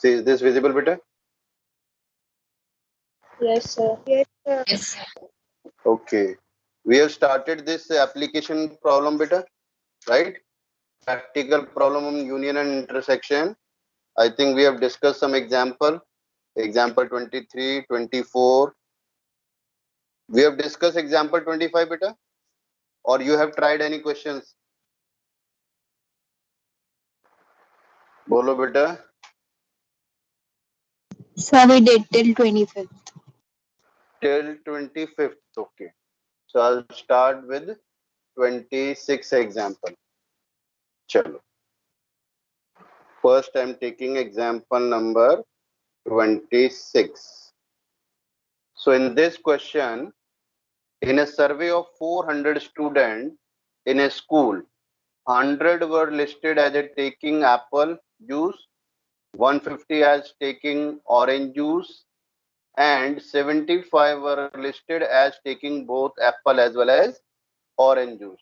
See, is this visible, beta? Yes, sir. Yes, sir. Yes. Okay. We have started this application problem, beta, right? Practical problem on union and intersection. I think we have discussed some example. Example 23, 24. We have discussed example 25, beta? Or you have tried any questions? Bolo, beta. Sir, we did till 25th. Till 25th. Okay. So I'll start with 26 example. Chalo. First, I'm taking example number 26. So in this question, in a survey of 400 students in a school, 100 were listed as a taking apple juice, 150 as taking orange juice, and 75 were listed as taking both apple as well as orange juice.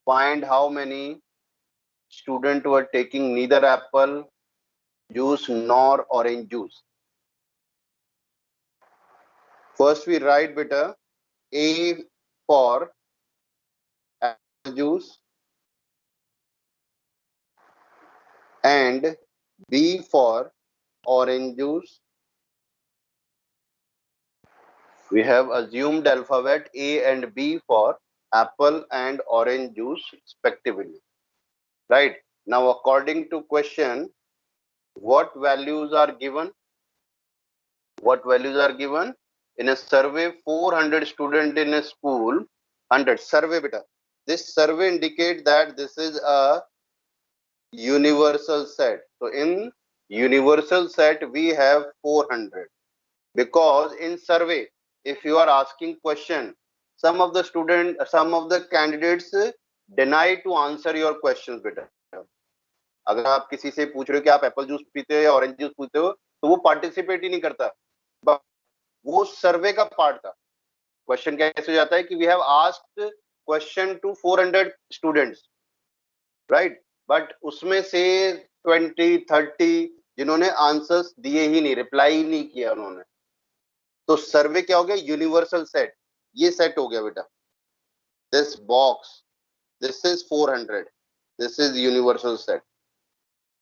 Find how many students were taking neither apple juice nor orange juice. First we write beta A for apple juice and B for orange juice. We have assumed alphabet A and B for apple and orange juice respectively. Right. Now according to question, what values are given? What values are given? In a survey, 400 students in a school, 100 survey beta. This survey indicates that this is a universal set. So in universal set, we have 400. Because in survey, if you are asking question, some of the candidates deny to answer your questions beta. अगर आप किसी से पूछ रहे हो कि आप Apple juice पीते हो या ऑरेंज जूस पीते हो तो वो पार्टिसिपेट ही नहीं करता. वो सर्वे का पार्ट था. क्वेश्चन कैसे हो जाता है कि we have asked question to 400 students, right, but उसमें से 20-30 जिन्होंने आंसर्स दिए ही नहीं, रिप्लाई ही नहीं किया उन्होंने, तो सर्वे क्या हो गया? Universal set. ये सेट हो गया बेटा. This box, this is 400, this is universal set.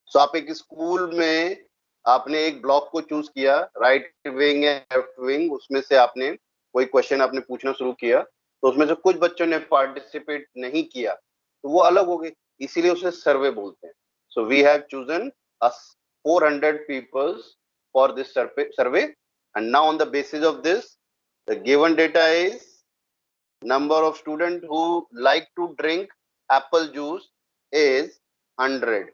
So आप एक स्कूल में आपने एक ब्लॉक को चूज किया, राइट विंग या लेफ्ट विंग, उसमें से आपने कोई क्वेश्चन आपने पूछना शुरू किया, तो उसमें से कुछ बच्चों ने पार्टिसिपेट नहीं किया, तो वो अलग हो गए, इसीलिए उसे सर्वे बोलते हैं. So we have chosen 400 peoples for this survey, and now on the basis of this the given data is number of students who like to drink apple juice is 100.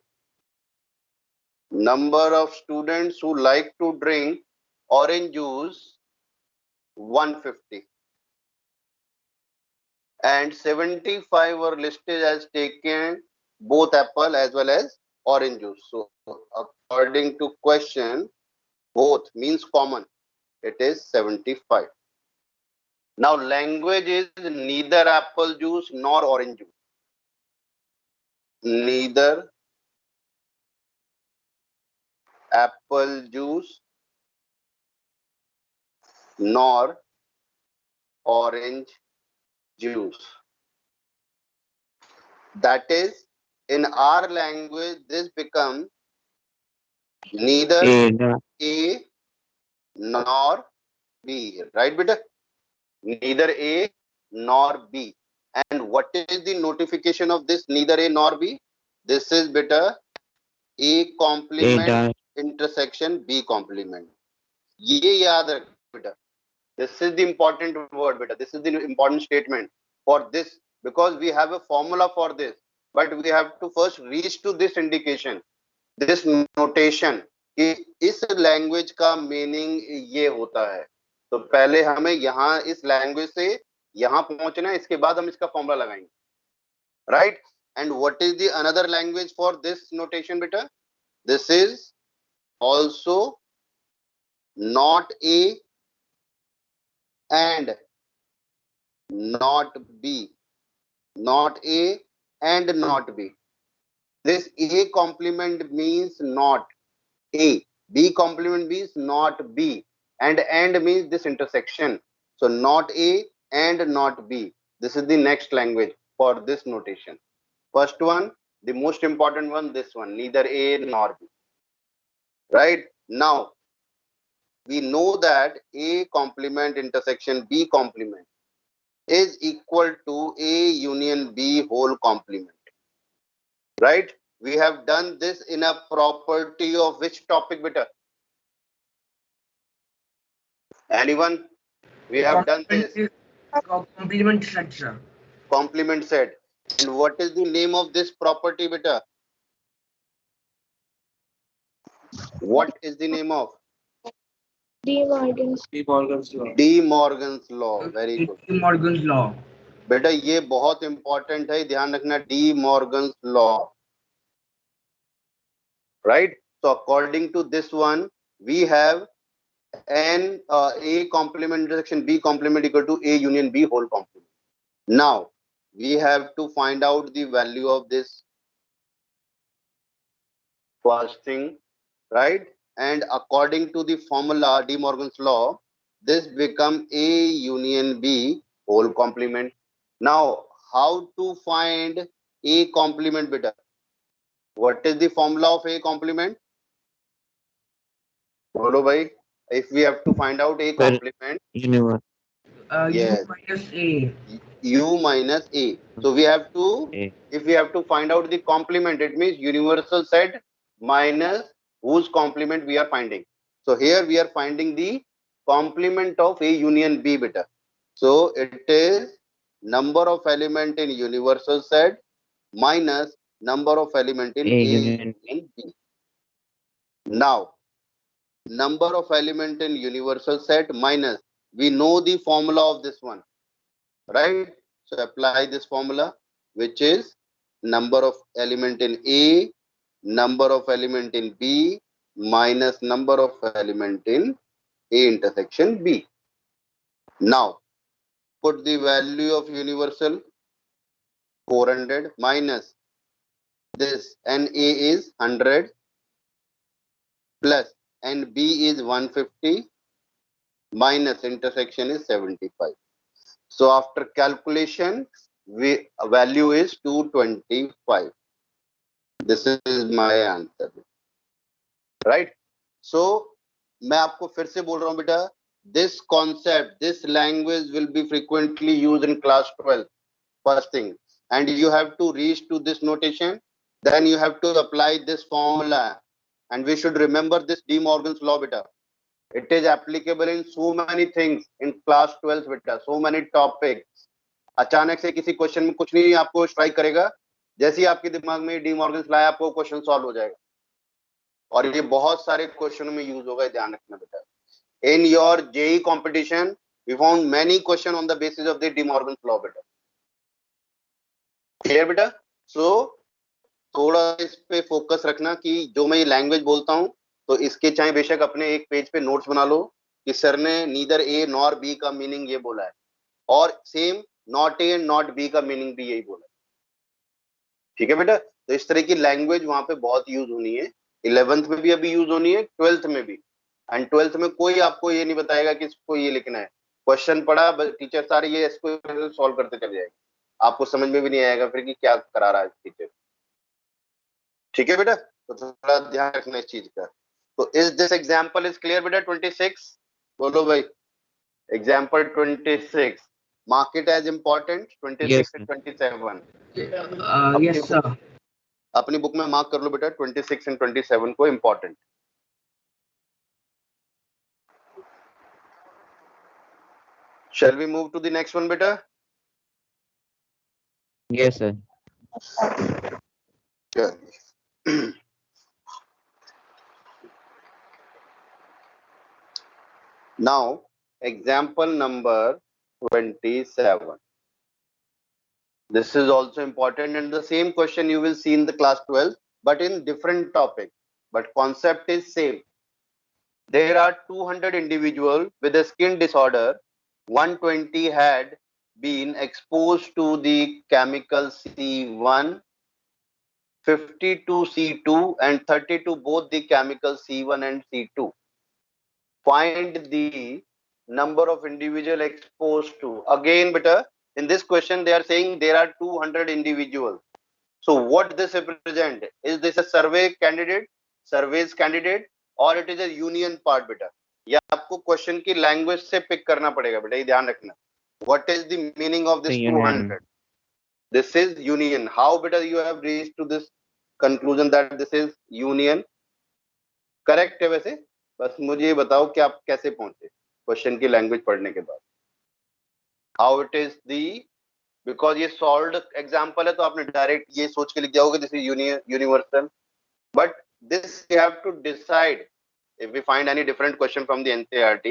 Number of students who like to drink orange juice 150. And 75 were listed as taking both apple as well as orange juice. So according to question, both means common. It is 75. Now language is neither apple juice nor orange juice. Neither apple juice nor orange juice. That is, in our language, this becomes neither A nor B. Right, beta? Neither A nor B. And what is the notification of this neither A nor B? This is beta A complement intersection B complement. ये याद रख बेटा. This is the important word beta. This is the important statement for this, because we have a formula for this, but we have to first reach to this indication, this notation कि इस language का meaning ये होता है. तो पहले हमें यहाँ इस लैंग्वेज से यहाँ पहुंचना है, इसके बाद हम इसका फॉर्मूला लगाएंगे, right. And what is the another language for this notation बेटा? This is also not A and not B. Not A and not B. This A complement means not. A. B complement B is not B, and means this intersection. So not A and not B. This is the next language for this notation. First one, the most important one, this one, neither A nor B. Right? Now, we know that A complement intersection B complement is equal to A union B whole complement. Right? We have done this in a property of which topic, beta? Anyone? We have done this. Complement structure. Complement set. And what is the name of this property, beta? What is the name of? De Morgan's. De Morgan's law. De Morgan's law. Very good. De Morgan's law. बेटा ये बहुत important है, ध्यान रखना, D Morgan's law. Right? So according to this one, we have n A complement intersection B complement equal to A union B whole complement. Now we have to find out the value of this first thing, right? And according to the formula De Morgan's law, this become A union B whole complement. Now how to find A complement, beta? What is the formula of A complement? Bolo bhai, if we have to find out A complement, Universe. yes, U minus A. U minus A. So we have to, A. if we have to find out the complement, it means universal set minus whose complement we are finding. So here we are finding the complement of A union B, beta. So it is number of element in universal set minus number of element in A union B. Now, number of element in universal set minus, we know the formula of this one, right? So apply this formula, which is number of element in A, number of element in B minus number of element in A intersection B. Now put the value of universal 400 minus this NA is 100 plus NB is 150 minus intersection is 75. So after calculation, value is 225. This is my answer. Right? So मैं आपको फिर से बोल रहा हूं बेटा, this concept, this language will be frequently used in class 12. First thing, and you have to reach to this notation. Then you have to apply this formula, and we should remember this De Morgan's law, beta. It is applicable in so many things in class 12, beta. So many topics. अचानक से किसी question में कुछ नहीं आपको strike करेगा, जैसे ही आपके दिमाग में डी मॉर्गन्स लॉ आपको क्वेश्चन सॉल्व हो जाएगा, और ये बहुत सारे क्वेश्चनों में यूज होगा, ध्यान रखना बेटा. In your JEE competition we found many question on the basis of the De Morgan's law, बेटा. क्लियर बेटा? सो थोड़ा इस पे फोकस रखना कि जो मैं ये लैंग्वेज बोलता हूं, तो इसके चाहे बेशक अपने एक पेज पे नोट्स बना लो कि सर ने नीदर ए नॉर बी का मीनिंग ये बोला है, और same not A and not be का मीनिंग भी यही बोला है. ठीक है बेटा? तो इस तरह की लैंग्वेज वहां पे बहुत यूज होनी है. 11th में भी अभी यूज होनी है, 12th में भी. एंड 12th में कोई आपको ये नहीं बताएगा कि इसको ये लिखना है. क्वेश्चन पढ़ा, टीचर सारे ये इसको सॉल्व करते चले जाएंगे, आपको समझ में भी नहीं आएगा फिर कि क्या करा रहा है टीचर. ठीक है बेटा? तो थोड़ा ध्यान रखना इस चीज का. तो is this example is clear बेटा? 26 बोलो भाई. Example 26 mark it as important. 26 Yes, and 27 Yes, sir. अपनी बुक में मार्क कर लो बेटा. 26 and 27 को important. Shall we move to the next one, beta? yes, sir. Yeah. Now, example number 27. This is also important, and the same question you will see in the class 12, but in different topic. But concept is same. There are 200 individuals with a skin disorder. 120 had been exposed to the chemical C1 52C2 and 32 both the chemicals C1 and C2. Find the number of individual exposed to. Again, beta, in this question they are saying there are 200 individuals. So what this represent? Is this a surveys candidate, or it is a union part beta? या आपको question की language से pick करना पड़ेगा बेटा, ये ध्यान रखना. What is the meaning of this 200? This is union. How beta you have reached to this conclusion that this is union? Correct है वैसे, बस मुझे ये बताओ कि आप कैसे पहुंचे क्वेश्चन की लैंग्वेज पढ़ने के बाद. How it is the, because ये सॉल्व्ड एग्जांपल है तो आपने डायरेक्ट ये सोच के लिख जाओगे this is universal, but this you have to decide if we find any different question from the NCERT,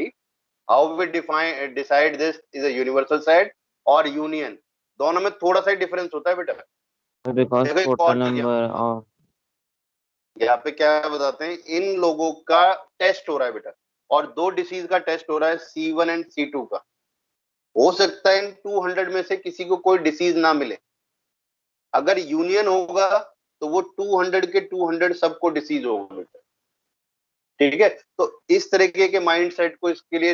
how we decide this is a universal set or union. दोनों में थोड़ा सा डिफरेंस होता है बेटा, because total number of यहाँ पे क्या बताते हैं, इन लोगों का टेस्ट हो रहा है बेटा, और दो डिसीज का टेस्ट हो रहा है C1 एंड C2 का. हो सकता है इन 200 में से किसी को कोई डिसीज ना मिले. अगर यूनियन होगा तो वो 200 के 200 सबको डिसीज होगा बेटा. ठीक है, तो इस तरीके के माइंड सेट को इसके लिए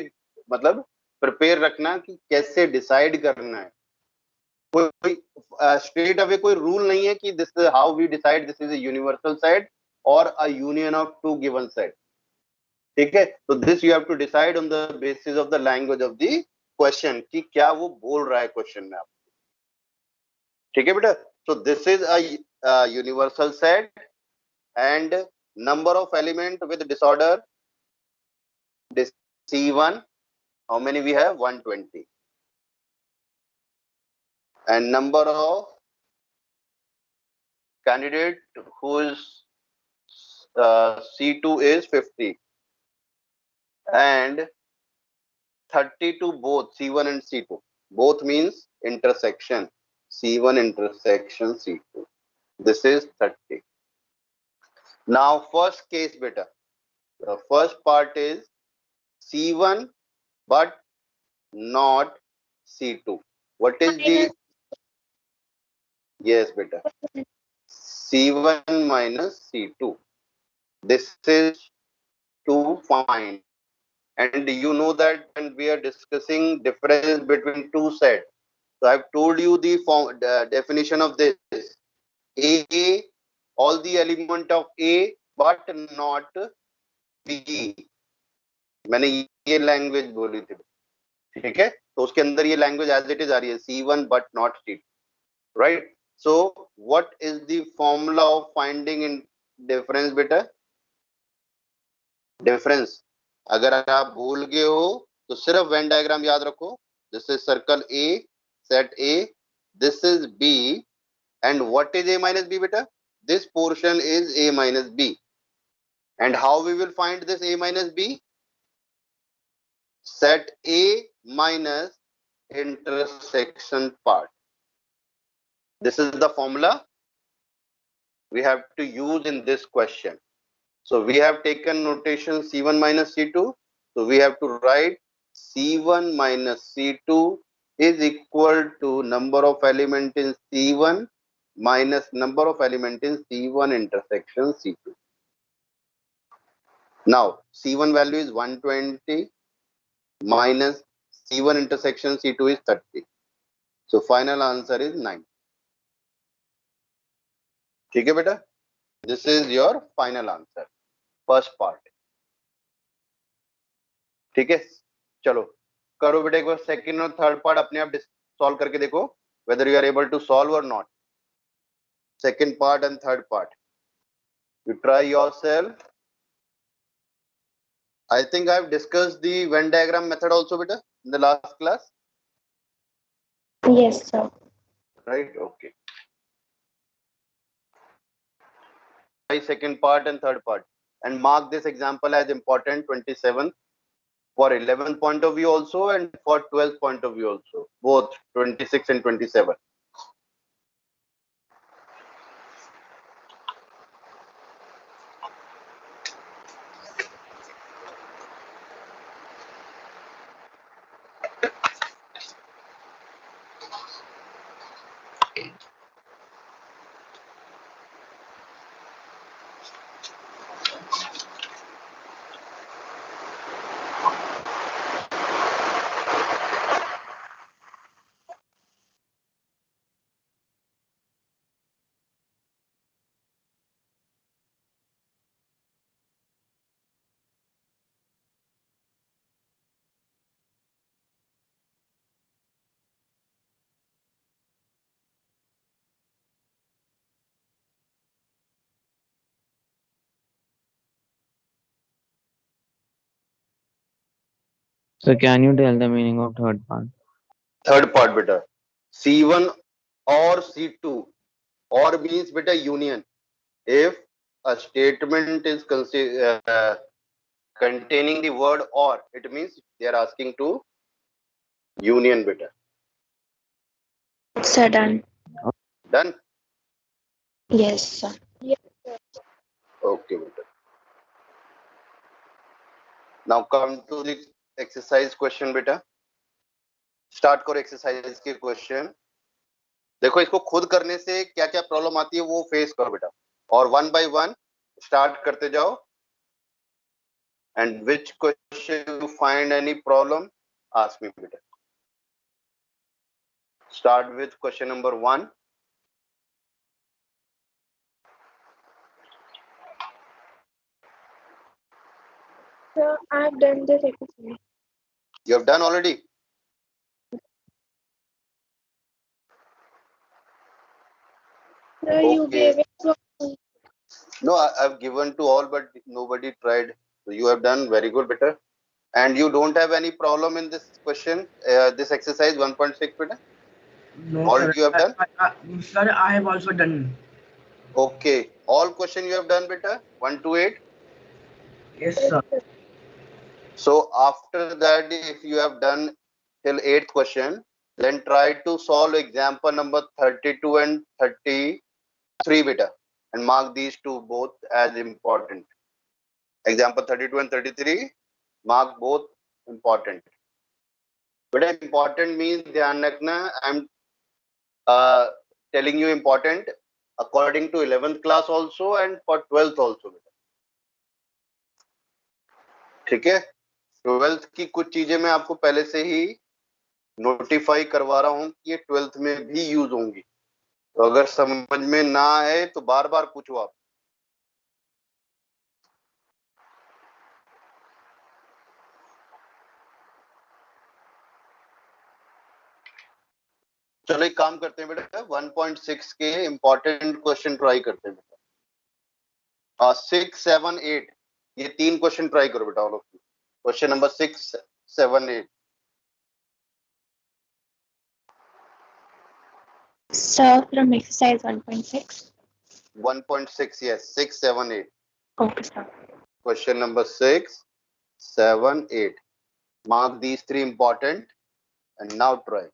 मतलब प्रिपेयर रखना कि कैसे डिसाइड करना है. कोई स्ट्रेट अवे कोई रूल नहीं है कि this how we decide this is a universal set और a union of two given set. ठीक है, तो this you have to decide on the basis of the language of the question कि क्या वो बोल रहा है क्वेश्चन में आप. ठीक है बेटा, सो this is a universal set and number of element with disorder this C1, how many we have? 120. And number of candidate who is C2 is 50 and 32 both C1 and C2, both means intersection C1 intersection C2, this is 30. Now first case beta, the first part is C1 but not C2. What is the, yes beta, C1 minus C2. This is to find, and you know that when we are discussing difference between two sets, so I've told you the form, definition of this. A, all the element of A but not B. मैंने ये language बोली थी. ठीक है, तो उसके अंदर ये लैंग्वेज एज इट इज आ रही है, C1 but not C2, right? So what is the formula of finding in difference बेटा? डिफरेंस अगर आप भूल गए हो तो सिर्फ वेन डायग्राम याद रखो. This is circle A, set A, this is B, and what is A minus B beta? This portion is A minus B. And how we will find this A minus B? Set A minus intersection part. This is the formula we have to use in this question. So we have taken notation C1 minus C2. So we have to write C1 minus C2 is equal to number of element in C1 minus number of element in C1 intersection C2. Now C1 value is 120 minus C1 intersection C2 is 30. So final answer is 9. ठीक है बेटा, this is your final answer, first part. ठीक है, चलो करो बेटा एक बार second और थर्ड पार्ट अपने आप सॉल्व करके देखो whether you are able to solve or not. Second part and third part, you try yourself. I think I have discussed the Venn diagram method also beta in the last class. Yes, sir. Right, okay. Try second part and third part and mark this example as important, 27 for 11th point of view also and for 12th point of view also, both 26 and 27. So can you tell the meaning of third part? Third part beta, C1 or C2, or means beta union. If a statement is containing the word or, it means they are asking to union beta. Sir, done. Done. Yes, sir. Okay beta. Now come to the exercise question बेटा. Start करो exercise के question. देखो इसको खुद करने से क्या क्या प्रॉब्लम आती है वो फेस करो बेटा, और वन बाय वन स्टार्ट करते जाओ. And which question you find any problem ask me बेटा. Start with question number 1. Sir, I've done this exercise. You have done already. Sir, you gave it to No, I've given to all, but nobody tried. So you have done very good, better. And you don't have any problem in this question, this exercise 1.6, better. No, All sir. you have done. Sir, I have also done. Okay, all question you have done, better. 1 to 8. Yes, sir. So after that, if you have done till 8th question, then try to solve example number 32 and 33, beta, and mark these two both as important. Example 32 and 33, mark both important. But important means ध्यान रखना, I'm telling you important according to 11th class also and for 12th also. ठीक है. 12th की कुछ चीजें मैं आपको पहले से ही नोटिफाई करवा रहा हूँ कि ये 12th में भी यूज होंगी. तो अगर समझ में ना आए तो बार बार पूछो आप. चलो एक काम करते हैं बेटा, 1.6 के इंपॉर्टेंट क्वेश्चन ट्राई करते हैं बेटा. 6, 7, 8 ये 3 क्वेश्चन ट्राई करो बेटा. All of you. Question number 6, 7, 8. Sir, from exercise 1.6. 1.6, yes, 6, 7, 8. Okay, sir. Question number 6, 7, 8. Mark these three important and now try.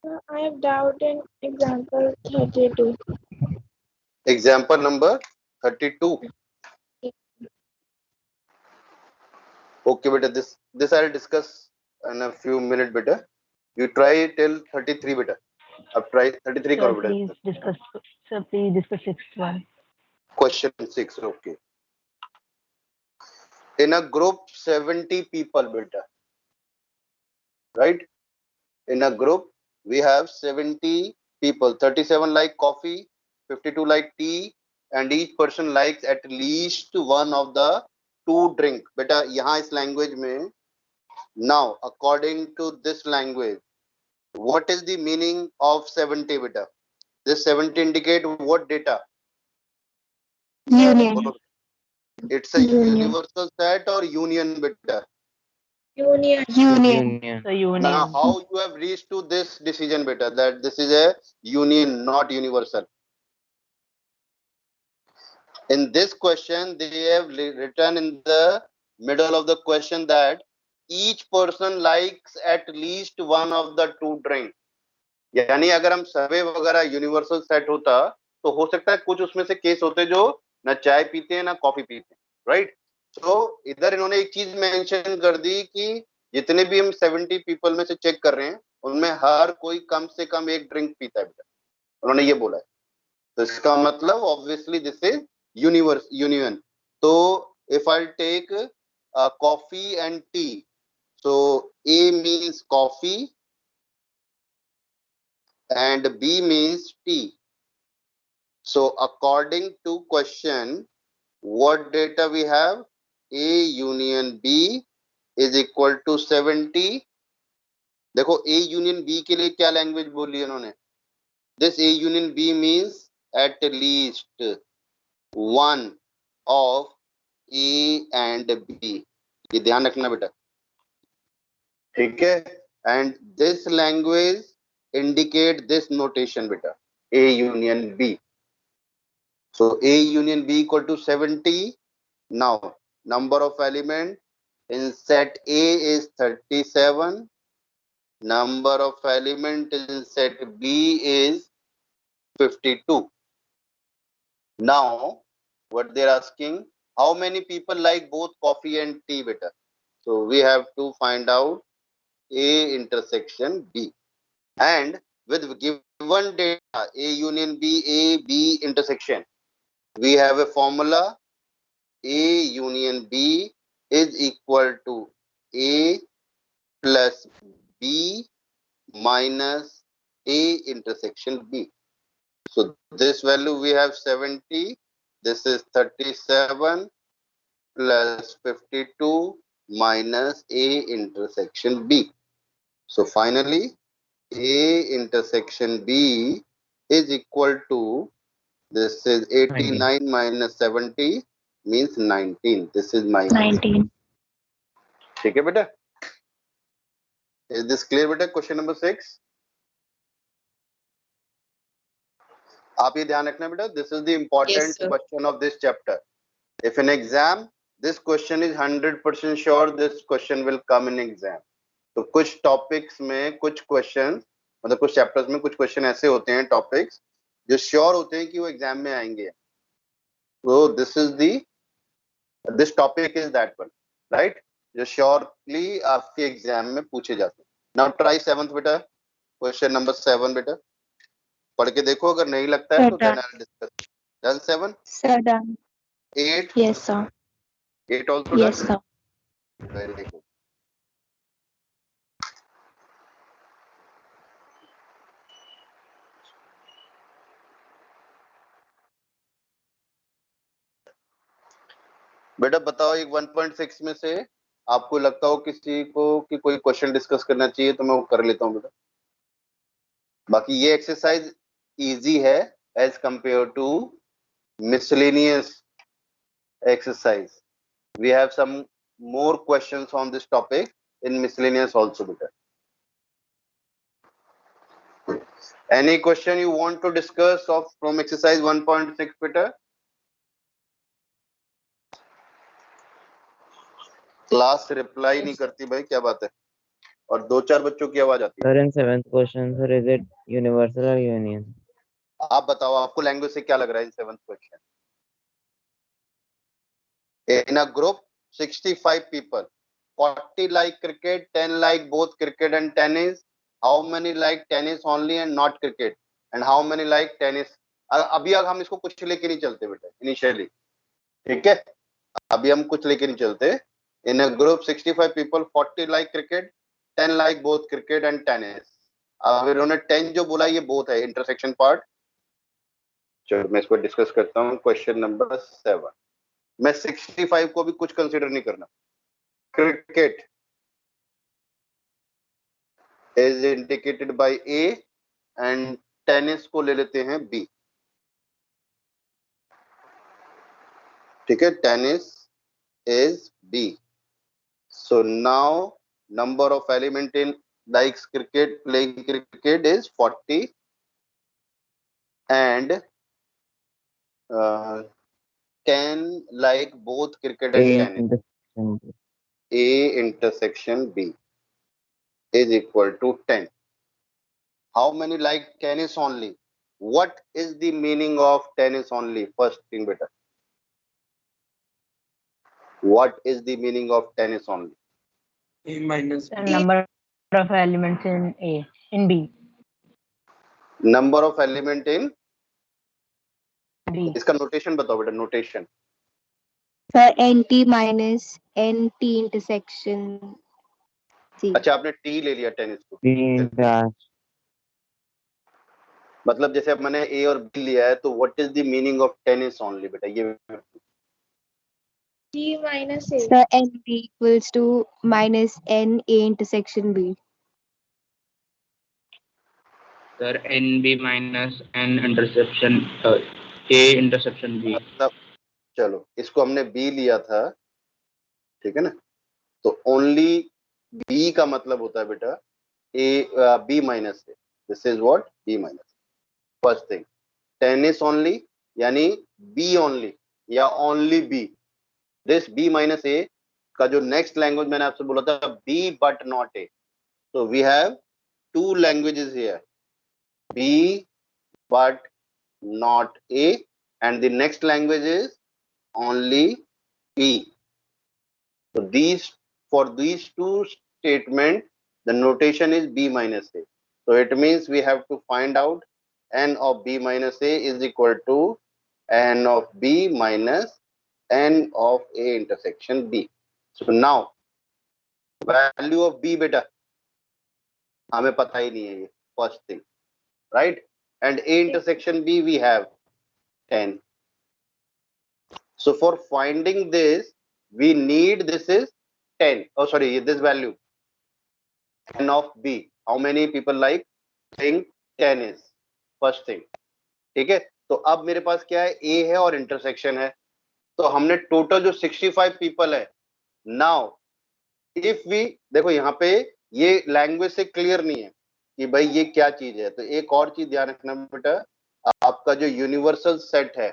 I have doubt in example 32. Example number 32. Okay, beta. This I'll discuss in a few minutes, beta. You try till 33, beta. अब try 33 Sir, करो बेटा. please discuss. Sir, please discuss sixth one. Question 6. Okay. In a group 70 people, beta. Right? In a group we have 70 people. 37 like coffee, 52 like tea, and each person likes at least one of the two drink. बेटा यहाँ इस language में now according to this language, what is the meaning of 70 beta? This 70 indicate what data? Union. It's a Union. universal set or union beta? Union. Union. So union. Now how you have reached to this decision beta that this is a union, not universal? In this question they have written in the middle of the question that each person likes at least one of the two drink. यानी अगर हम सर्वे वगैरह universal set होता तो हो सकता है कुछ उसमें से केस होते जो ना चाय पीते हैं ना कॉफी पीते हैं, राइट? तो इधर इन्होंने एक चीज मेंशन कर दी कि जितने भी हम 70 पीपल में से चेक कर रहे हैं उनमें हर कोई कम से कम एक ड्रिंक पीता है बेटा, उन्होंने ये बोला है. तो इसका मतलब obviously this is union. So if I'll take coffee and tea, so A means coffee and B means tea. So according to question, what data we have? A union B is equal to 70. देखो A union B के लिए क्या language बोली है इन्होंने? This A union B means at least one of A and B. ये ध्यान रखना बेटा, ठीक है? And this language indicate this notation बेटा, A union B. So A union B equal to 70. Now number of element in set A is 37. Number of element in set B is 52. Now what they're asking, how many people like both coffee and tea beta? So we have to find out A intersection B, and with given data A union B, A B intersection, we have a formula. A union B is equal to A plus B minus A intersection B. So this value we have 70. This is 37 plus 52 minus A intersection B. So finally, A intersection B is equal to, this is 89 minus 70 means 19. This is my 19. ठीक है बेटा? Is this clear बेटा? Question number 6. आप ये ध्यान रखना बेटा, this is the important question of this chapter. If in exam this question is 100% sure this question will come in exam. तो कुछ टॉपिक्स में कुछ क्वेश्चन, मतलब कुछ चैप्टर्स में कुछ क्वेश्चन ऐसे होते हैं टॉपिक्स जो श्योर होते हैं कि वो एग्जाम में आएंगे. तो this topic is that one, right, जो श्योरली आपके एग्जाम में पूछे जाते हैं. नाउ ट्राई 7th बेटा, क्वेश्चन नंबर 7 बेटा, पढ़ के देखो, अगर नहीं लगता है तो then I will discuss. Done 7? Sir, done. 8? Yes, sir. 8 also Yes, done? sir. Very good. बेटा बताओ, एक 1.6 में से आपको लगता हो किसी को कि कोई क्वेश्चन डिस्कस करना चाहिए तो मैं वो कर लेता हूँ बेटा. बाकी ये एक्सरसाइज इजी है as compare to miscellaneous exercise. We have some more questions on this topic in miscellaneous also beta. Any question you want to discuss of from exercise 1.6 beta? Class reply नहीं करती भाई, क्या बात है? और 2-4 बच्चों की आवाज आती है। Sir, in seventh question, sir, is it universal or union? आप बताओ, आपको लैंग्वेज से क्या लग रहा है इन 7th question? In a group 65 people, 40 like cricket, 10 like both cricket and tennis. How many like tennis only and not cricket? And how many like tennis? अभी हम इसको कुछ लेके नहीं चलते बेटा इनिशियली, ठीक है? अभी हम कुछ लेके नहीं चलते। In a group 65 people, 40 like cricket, 10 like both cricket and tennis. अब इन्होंने 10 जो बोला ये बोथ है, इंटरसेक्शन पार्ट। चलो मैं इसको डिस्कस करता हूँ। क्वेश्चन नंबर 7, मैं 65 को भी कुछ कंसीडर नहीं करना। Cricket is indicated by A and tennis को ले लेते हैं बी, ठीक है? Tennis is B. So now number of element in likes cricket, playing cricket is 40 and 10 like both cricket and A tennis. intersection B. A intersection B is equal to 10. How many like tennis only? What is the meaning of tennis only? First thing better. What is the meaning of tennis only? A minus The B. number of elements in A, in B. Number of element in B. इसका notation बताओ बेटा, notation. Sir, NT minus NT intersection C. अच्छा आपने T ले लिया tennis को, B dash. मतलब जैसे अब मैंने ए और बी लिया है, तो what is the meaning of tennis only बेटा? ये T minus A. Sir, NT equals to minus NA intersection B. Sir, NB minus N intersection A intersection B. मतलब चलो इसको हमने बी लिया था, ठीक है ना? तो ओनली बी का मतलब होता है बेटा A B minus A. This is what B minus. First thing, tennis only यानी बी ओनली या only B. This B minus A का जो नेक्स्ट लैंग्वेज मैंने आपसे बोला था बी बट नॉट ए। तो we have two languages here, B but not A, and the next language is only B. So for these two statements, the notation is B minus A. So it means we have to find out n of B minus A is equal to n of B minus n of A intersection B. So now value of B beta हमें पता ही नहीं है, ये first thing, right? And A intersection B we have 10. So for finding this, we need, this is 10. Oh, sorry, this value n of B. How many people like playing tennis? First thing, ठीक है? तो अब मेरे पास क्या है, A है और intersection है। तो हमने टोटल जो 65 पीपल है, नाउ इफ वी देखो यहाँ पे ये लैंग्वेज से क्लियर नहीं है कि भाई ये क्या चीज है। तो एक और चीज ध्यान रखना बेटा, आपका जो यूनिवर्सल सेट है,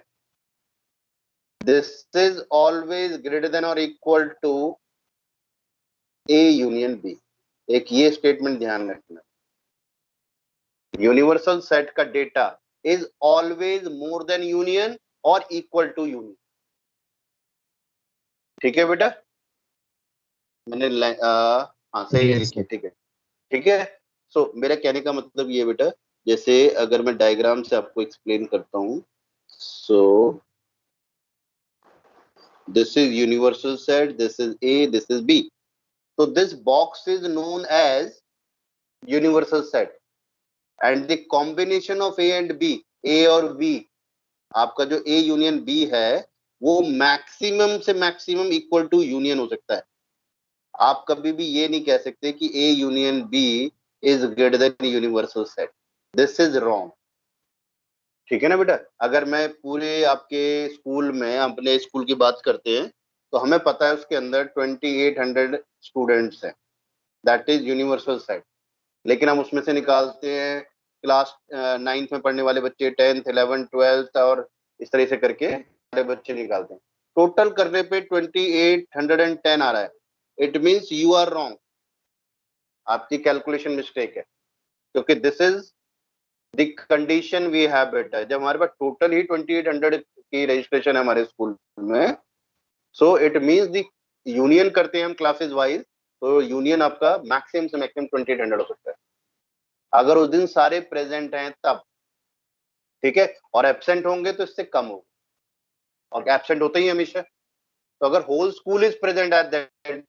this is always greater than और equal to A union B. एक ये स्टेटमेंट ध्यान रखना, यूनिवर्सल सेट का data is always more than union और इक्वल टू यूनियन। ठीक है बेटा? मैंने हाँ सही लिखी, ठीक है, ठीक है। सो मेरा कहने का मतलब ये बेटा, जैसे अगर मैं डायग्राम से आपको एक्सप्लेन करता हूं, so this is universal set, this is A, this is B. तो this box is known as universal set and the combination of A and B, A और बी, आपका जो ए यूनियन बी है वो मैक्सिमम से maximum equal to union हो सकता है। आप कभी भी ये नहीं कह सकते कि A union B is greater than universal set, this is wrong. ठीक है ना बेटा? अगर मैं पूरे आपके स्कूल में, अपने स्कूल की बात करते हैं, तो हमें पता है उसके अंदर 2800 स्टूडेंट्स हैं, दैट इज यूनिवर्सल सेट। लेकिन हम उसमें से निकालते हैं क्लास 9th में पढ़ने वाले बच्चे, 10th 11th 12th और इस तरह से करके सारे बच्चे निकालते हैं। टोटल करने पे 2810 आ रहा है। It means you are wrong. आपकी कैलकुलेशन मिस्टेक है, क्योंकि this is the condition we have बेटा। जब हमारे पास टोटल ही 2800 की रजिस्ट्रेशन है हमारे स्कूल में, so it means the union करते हैं हम क्लासेस वाइज, तो यूनियन आपका मैक्सिमम से मैक्सिमम 2800 हो सकता है अगर उस दिन सारे प्रेजेंट हैं तब, ठीक है। और एब्सेंट होंगे तो इससे कम होगा, और एब्सेंट होते ही हमेशा। तो अगर whole school is present at that,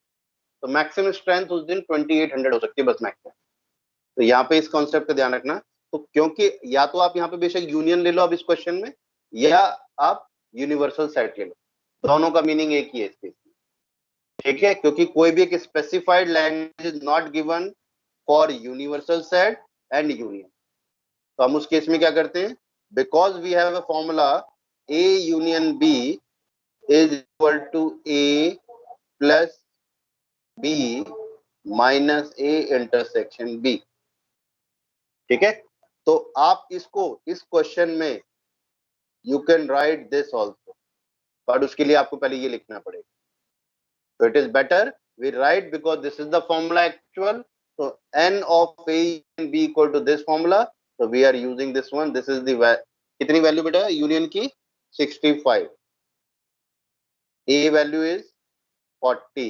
तो मैक्सिमम स्ट्रेंथ उस दिन 2800 हो सकती है बस मैक्सिमम। तो यहाँ पे इस कॉन्सेप्ट का ध्यान रखना। तो क्योंकि या तो आप यहाँ पे बेशक यूनियन ले लो अब इस क्वेश्चन में, या आप यूनिवर्सल सेट ले लो, दोनों का मीनिंग एक ही है इसके, ठीक है। क्योंकि कोई भी एक specified language is not given for universal set and union. तो हम उस केस में क्या करते हैं, because we have a formula A union B is equal to A plus B minus A intersection B, ठीक है। तो आप इसको इस क्वेश्चन में you can write this also, but उसके लिए आपको पहले ये लिखना पड़ेगा। तो it is better we write, because this is the formula actual. तो n of a and b equal to this formula, so we are using this one. This is the कितनी वैल्यू बेटा यूनियन की 65, a value is 40,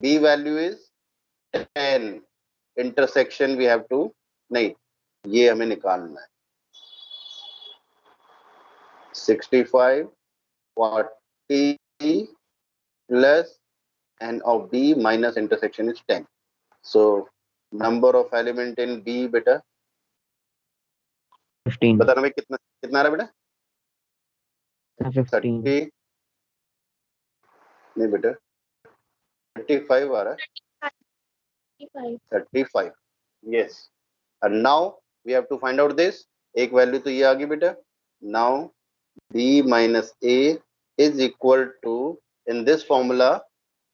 b value is 10, intersection we have to, नहीं ये हमें निकालना है 65 40 plus n of b minus intersection is 10. So number of element in b बेटा 15. बताना भाई कितना कितना आ रहा है बेटा 15. 30 नहीं बेटा 35 आ रहा है 35 yes. And now we have to find out this, एक वैल्यू तो ये आ गई बेटा। now b minus a is equal to, in this formula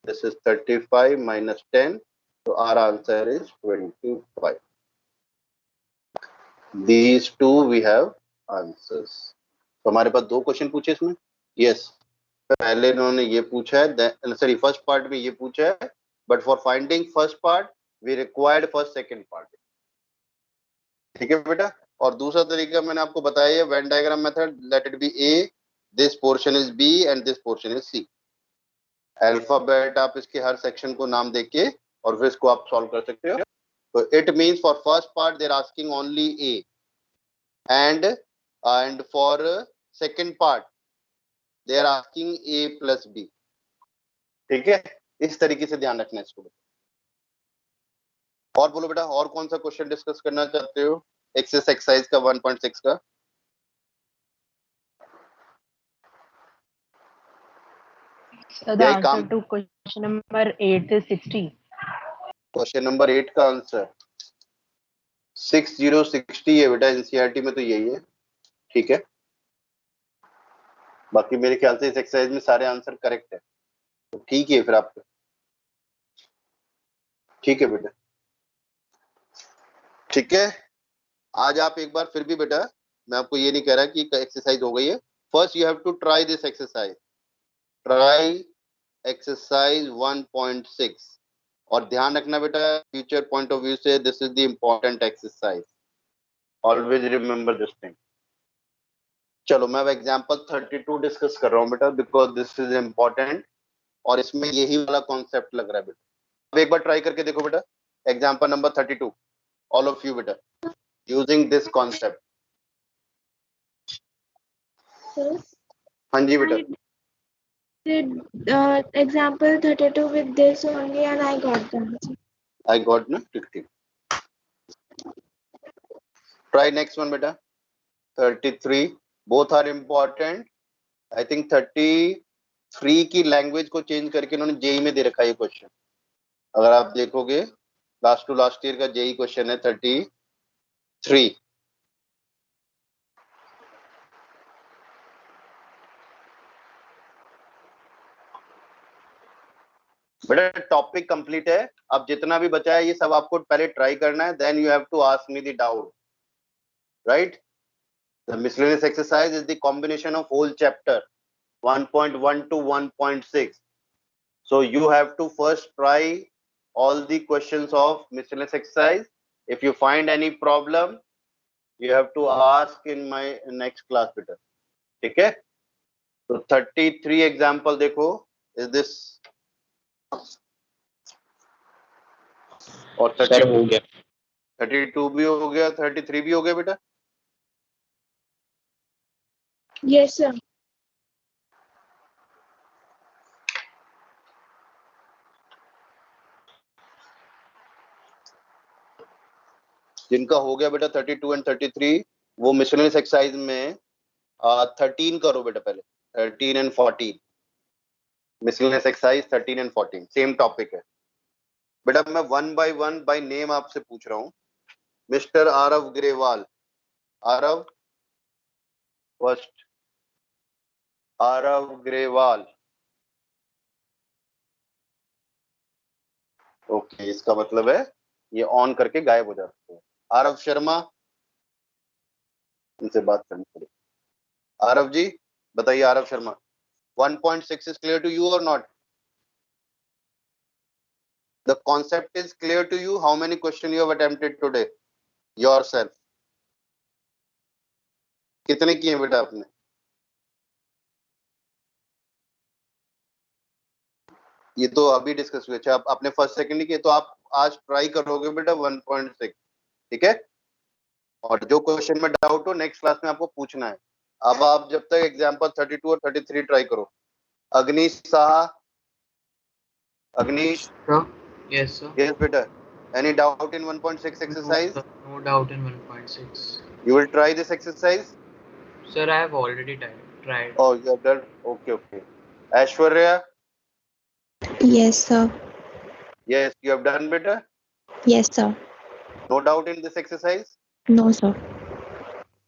this is 35 minus 10, so our answer is 25. These two we have answers. तो हमारे पास दो question पूछे इसमें, yes. पहले इन्होंने ये पूछा है, सॉरी फर्स्ट पार्ट में ये पूछा है, but for finding first part we required first second part, ठीक है बेटा। और दूसरा तरीका मैंने आपको बताया है Venn diagram method, let it be A, this portion is B and this portion is C. Alphabet आप इसके हर सेक्शन को नाम देके और फिर इसको आप सॉल्व कर सकते हो। तो it means for first part they are asking only A, and for second part they are asking A plus B, ठीक है। इस तरीके से ध्यान रखना है इसको। और बोलो बेटा और कौन सा क्वेश्चन डिस्कस करना चाहते हो एक्सरसाइज का 1.6 का? So the यही answer काम, to question number 8 is 60. Question number 8 का आंसर 6060 है बेटा, एनसीईआरटी में तो यही है, ठीक है। बाकी मेरे ख्याल से इस एक्सरसाइज में सारे आंसर करेक्ट है, तो ठीक है फिर आपका, ठीक है बेटा, ठीक है। आज आप एक बार फिर भी बेटा, मैं आपको ये नहीं कह रहा कि एक्सरसाइज हो गई है, first you have to try this exercise, try exercise 1.6, और ध्यान रखना बेटा फ्यूचर पॉइंट ऑफ व्यू से this is the important exercise, always remember this thing. चलो मैं अब एग्जांपल 32 डिस्कस कर रहा हूँ बेटा, बिकॉज दिस इज इम्पोर्टेंट, और इसमें यही वाला कॉन्सेप्ट लग रहा है बेटा। अब एक बार ट्राई करके देखो बेटा, example number 32, all of you बेटा, यूजिंग दिस कॉन्सेप्ट। हाँ जी बेटा, did example 32 with this only and I got the answer. I got ना, ठीक। Try next one बेटा, 33, both are important. I think 33 की लैंग्वेज को चेंज करके इन्होंने जेई में दे रखा है ये क्वेश्चन। अगर आप देखोगे लास्ट टू लास्ट ईयर का जेई क्वेश्चन है 33। बेटा टॉपिक कंप्लीट है, अब जितना भी बचा है ये सब आपको पहले ट्राई करना है, then you have to ask me the doubt, right. The miscellaneous exercise is the combination of whole chapter 1.1 to 1.6, so you have to first try all the questions of miscellaneous exercise. If you find any problem, you have to ask in my next class बेटा, ठीक है? तो 33 example देखो, is this और sir हो गया 32 भी हो गया, 33 भी हो गया बेटा. Yes, sir. जिनका हो गया बेटा 32 एंड 33, वो मिसलेनियस एक्सरसाइज में 13 करो बेटा पहले, 13 and 14. Miscellaneous exercise 13 and 14 same topic है बेटा. मैं वन बाय नेम आपसे पूछ रहा हूँ. Mister Aarav Grewal, Aarav first, Aarav Grewal. Okay, इसका मतलब है ये ऑन करके गायब हो जाते हैं. आरव शर्मा, इनसे बात करनी पड़ेगी. आरव जी बताइए. Aarav Sharma, 1.6 is clear to you or not? The concept is clear to you. How many questions you have attempted today yourself? कितने किए बेटा आपने? ये तो अभी डिस्कस हुए. अच्छा, आप आपने फर्स्ट सेकंड नहीं किए, तो आप आज ट्राई करोगे बेटा 1.6, ठीक है? और जो क्वेश्चन में डाउट हो नेक्स्ट क्लास में आपको पूछना है. अब आप जब तक एग्जांपल 32 और 33 ट्राई करो. अग्नीश साहा, अग्नीश. Yes, sir. Yes बेटा. Any doubt in 1.6 exercise? No, sir. No doubt in 1.6. You will try this exercise? Sir, I have already tried. Oh, you have done. Okay. Aishwarya? Yes, sir. Yes, you have done better. Yes, sir. No doubt in this exercise. No, sir.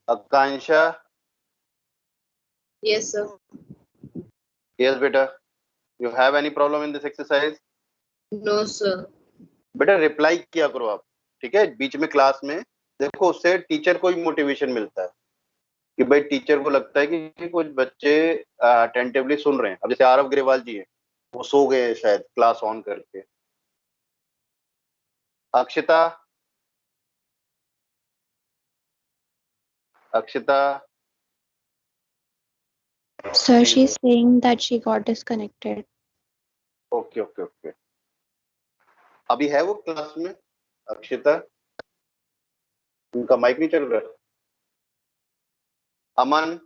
Akansha? Yes, sir. Yes बेटा. You have any problem in this exercise? No, sir. बेटा reply किया करो आप, ठीक है? बीच में class में देखो, उससे टीचर को भी मोटिवेशन मिलता है कि भाई टीचर को लगता है कि कुछ बच्चे अटेंटिवली सुन रहे हैं. अब जैसे आरव ग्रेवाल जी हैं, वो सो गए हैं शायद क्लास ऑन करके. Akshita, Akshita. Sir, she's saying that she got disconnected. Okay. अभी है वो क्लास में अक्षिता? उनका माइक नहीं चल रहा. Aman.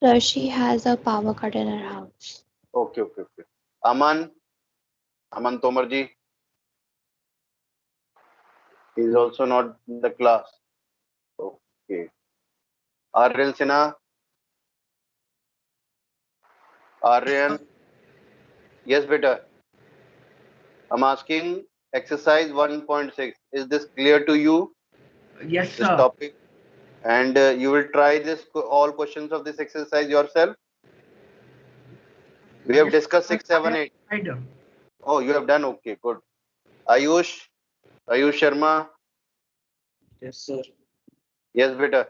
Sir, she has a power cut in her house. Okay. Aman Tomar ji. He is also not in the class. Okay. Aryan Sinha. Aryan. Yes, beta. I'm asking exercise 1.6. Is this clear to you? Yes, This sir. topic? And you will try this all questions of this exercise yourself? We have discussed 6, 7, 8. I do. Oh, you have done. Okay, good. Ayush Sharma. Yes, sir. Yes, beta.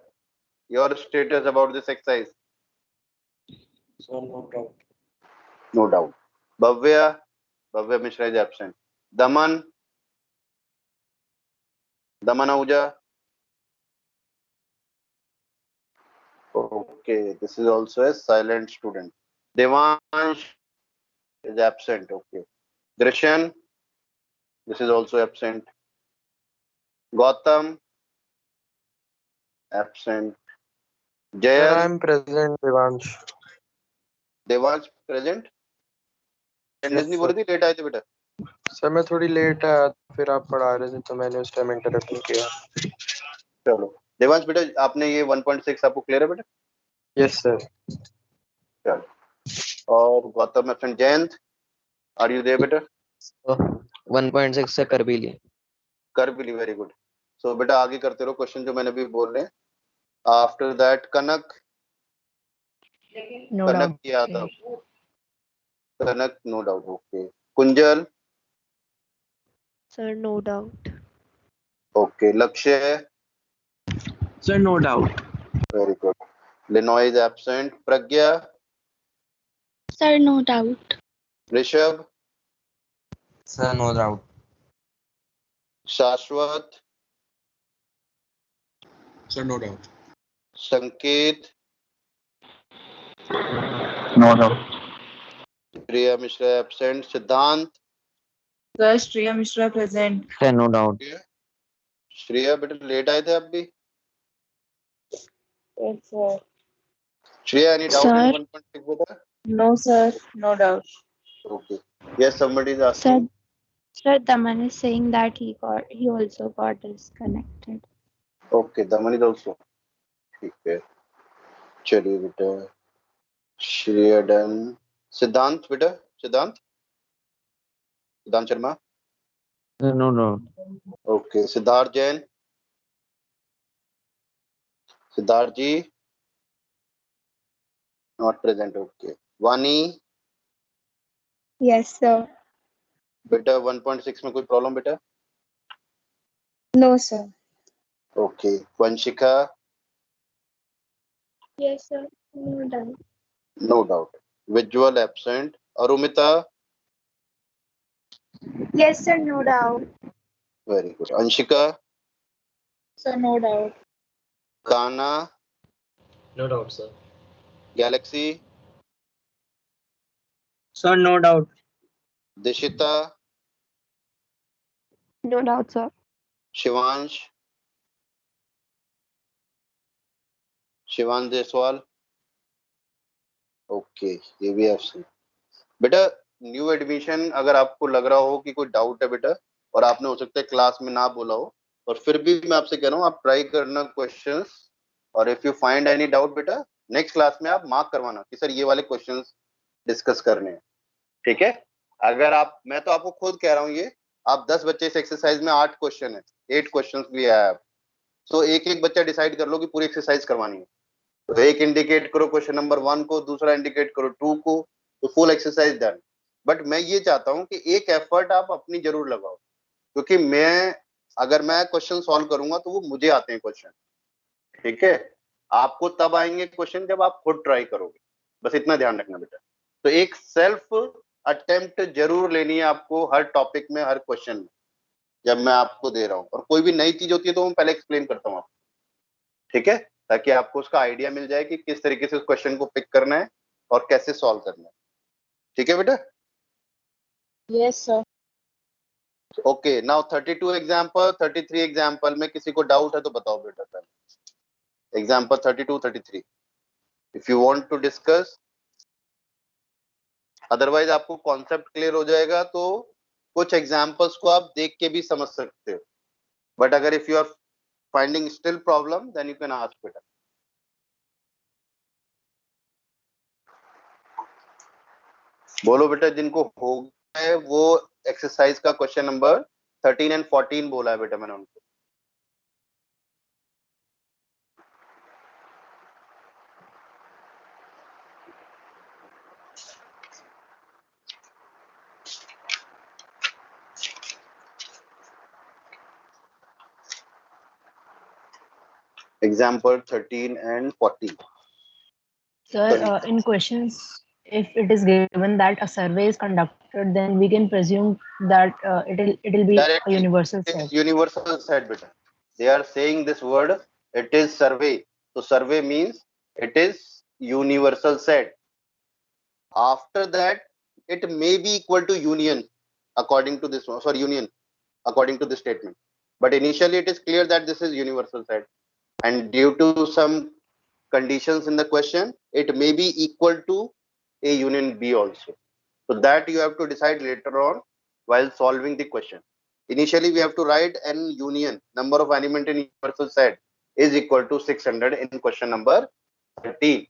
Your status about this exercise? So no doubt. No doubt. Bhavya Mishra is absent. Daman Ahuja. Okay, this is also a silent student. Devansh is absent. Okay. Drishan, this is also absent. Gautam, absent. Sir, Jayal, I'm present, Devansh. Devansh present. Attendance नहीं sir. बोली थी, late आए थे बेटा. Sir मैं थोड़ी late आया, फिर आप पढ़ा रहे थे तो मैंने उस टाइम इंटरप्ट नहीं किया. चलो देवांश बेटा, आपने ये 1.6 आपको क्लियर है बेटा? Yes sir. चलो. और Gautam absent. Jayant, are you there बेटा? 1.6 से कर भी लिए. कर भी ली. Very good. सो बेटा आगे करते रहो क्वेश्चन जो मैंने भी बोल रहे हैं. After that Kanak. No Kanak doubt. Yadav. Kanak no doubt. Okay. Kunjal. Sir, no doubt. Okay. Lakshya. Sir, no doubt. Very good. Linoy is absent. Pragya. Sir, no doubt. Rishabh. Sir, no doubt. शाश्वत, Sir, no doubt. संकेत, No doubt. Priya Mishra absent, सिद्धांत, Sir, Shreya Mishra present. Sir, no doubt. Shreya बेटा late आए थे आप भी। Yes, sir. Shreya any doubt Sir. इन 1.6 बेटा? No, sir. No doubt. Okay. Yes, somebody is Sir, asking. sir, Daman is saying that he also got disconnected. Okay, Daman is also. ठीक है, चलिए बेटा। श्रेया डन, सिद्धांत बेटा, Siddhant Sharma. Sir, no doubt. Okay, Siddharth Jain, Siddharth ji not present. Okay, Vani Yes, sir. बेटा 1.6 में कोई problem बेटा? No, sir. Okay, Vanshika Yes, sir. No doubt. No doubt, विजुअल absent, Arumita Yes, sir. No doubt. Very good, Anshika, Sir, no doubt. Kana, No doubt, sir. गैलेक्सी, Sir, no doubt. Dishita, No doubt, sir. Shivansh, Shivansh Jaiswal. Okay, ये भी absent. बेटा new admission, अगर आपको लग रहा हो कि कोई डाउट है बेटा, और आपने हो सकता है क्लास में ना बोला हो, और फिर भी मैं आपसे कह रहा हूँ आप ट्राई करना क्वेश्चंस, और if you find any doubt बेटा नेक्स्ट क्लास में आप मार्क करवाना कि सर ये वाले क्वेश्चंस डिस्कस करने हैं, ठीक है? अगर आप, मैं तो आपको खुद कह रहा हूँ, ये आप 10 बच्चे इस एक्सरसाइज में 8 क्वेश्चन है, 8 क्वेश्चन भी है, तो एक एक बच्चा डिसाइड कर लो कि पूरी एक्सरसाइज करवानी है, तो एक इंडिकेट करो क्वेश्चन नंबर 1 को, दूसरा इंडिकेट करो 2 को, तो फुल एक्सरसाइज डन। बट मैं ये चाहता हूँ कि एक एफर्ट आप अपनी जरूर लगाओ, क्योंकि अगर मैं क्वेश्चन सॉल्व करूंगा तो वो मुझे आते हैं क्वेश्चन, ठीक है? आपको तब आएंगे क्वेश्चन जब आप खुद ट्राई करोगे, बस इतना ध्यान रखना बेटा। तो एक सेल्फ अटेम्प्ट जरूर लेनी है आपको हर टॉपिक में, हर क्वेश्चन में, जब मैं आपको दे रहा हूँ, और कोई भी नई चीज होती है तो मैं पहले एक्सप्लेन करता हूँ आपको, ठीक है? ताकि आपको उसका आइडिया मिल जाए कि किस तरीके से उस क्वेश्चन को पिक करना है और कैसे सॉल्व करना है, ठीक है बेटा? Yes, sir. Okay, now 32 example, 33 example में किसी को डाउट है तो बताओ बेटा पहले। Example 32, 33 if you want to discuss, otherwise आपको कॉन्सेप्ट क्लियर हो जाएगा तो कुछ एग्जाम्पल्स को आप देख के भी समझ सकते हो, बट अगर if you are finding still problem then you can ask बेटा। बोलो बेटा, जिनको हो गया है वो एक्सरसाइज का क्वेश्चन नंबर 13 एंड 14 बोला है बेटा मैंने उनको। Example 13 and 14. Sir, in questions, if it is given that a survey is conducted, then we can presume that it'll be a Directly, universal it is set. universal set beta. They are saying this word, it is survey. So survey means it is universal set. After that, it may be equal to union according to this one. Sorry, union according to this statement. But initially, it is clear that this is universal set. And due to some conditions in the question, it may be equal to A union B also. So that you have to decide later on while solving the question. Initially, we have to write n union, number of element in universal set is equal to 600 in question number 13.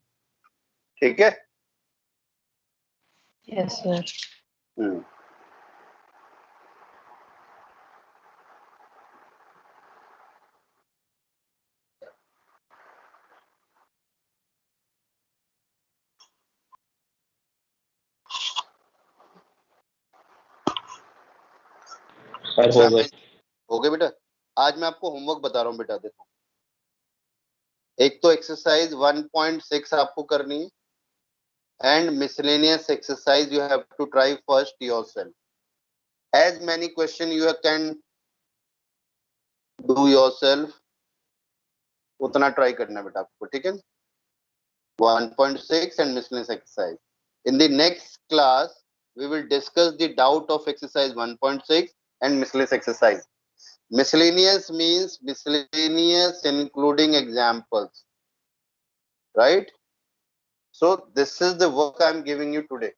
ठीक है? Yes, sir. हो गए बेटा? आज मैं आपको homework बता रहा हूँ बेटा, देखो एक तो एक्सरसाइज 1.6 आपको करनी है, and miscellaneous exercise you have to try first yourself. As many question you can do yourself उतना ट्राई करना बेटा आपको, ठीक है। 1.6 and miscellaneous exercise. In the next class, we will discuss the doubt of exercise 1.6 and miscellaneous exercise. Miscellaneous means miscellaneous including examples, right? So this is the work I am giving you today,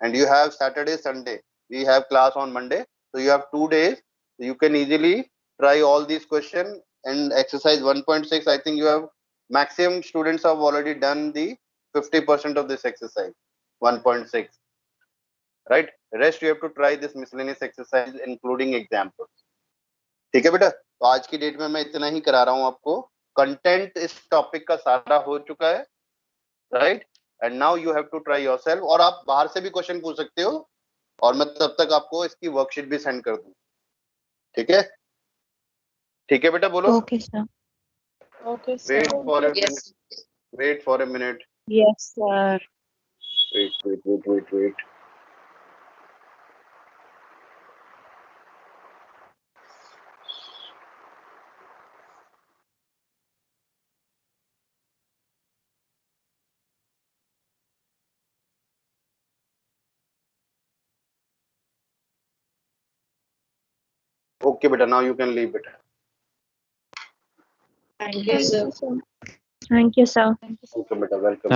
and you have Saturday, Sunday. We have class on Monday, so you have 2 days. So you can easily try all these questions. And exercise 1.6, I think you have maximum students have already done the 50% of this exercise 1.6, right? Rest you have to try this miscellaneous exercise including examples. ठीक है बेटा, तो आज की date में मैं इतना ही करा रहा हूं आपको। कंटेंट इस टॉपिक का सारा हो चुका है, right? And now you have to try yourself. और आप बाहर से भी क्वेश्चन पूछ सकते हो, और मैं तब तक आपको इसकी वर्कशीट भी सेंड कर दूं, ठीक है? ठीक है बेटा, बोलो। Okay, sir. Okay, sir. Wait for a Yes. Minute, wait for a minute, Yes, sir. Wait. Okay beta, now you can leave beta. Thank you, sir. Thank you, sir. Okay beta, welcome.